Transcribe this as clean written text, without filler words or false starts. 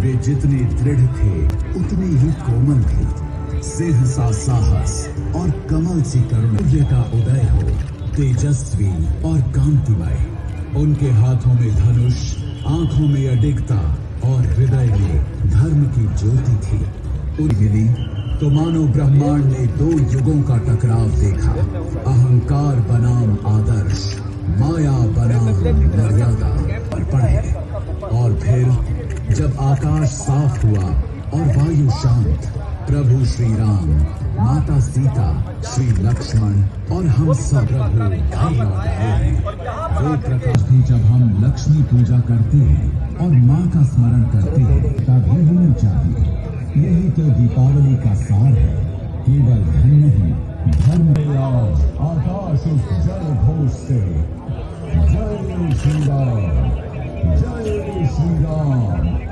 वे जितने दृढ़ थे उतने ही कोमल भी। सिंह सा साहस और कमल सी करुणा। सूर्य का उदय हो, तेजस्वी और कांतिमय। उनके हाथों में धनुष, आंखों में अडिगता और हृदय में धर्म की ज्योति थी। उन्हें मिली तो मानो ब्रह्मांड ने दो युगों का टकराव देखा। अहंकार बनाम आदर्श, माया बनाम मर्यादा पर पड़े। और फिर जब आकाश साफ हुआ और वायु शांत, प्रभु श्री राम, माता सीता, श्री लक्ष्मण और हम सब प्रभु घर लौट आए। वे प्रकाश भी जब हम लक्ष्मी पूजा करते हैं और माँ का स्मरण करते हैं तभी होनी चाहिए। यही तो दीपावली का सार है। केवल धन नहीं, धर्म आकाश उस जय घोष से जय श्री राम, जय श्री राम।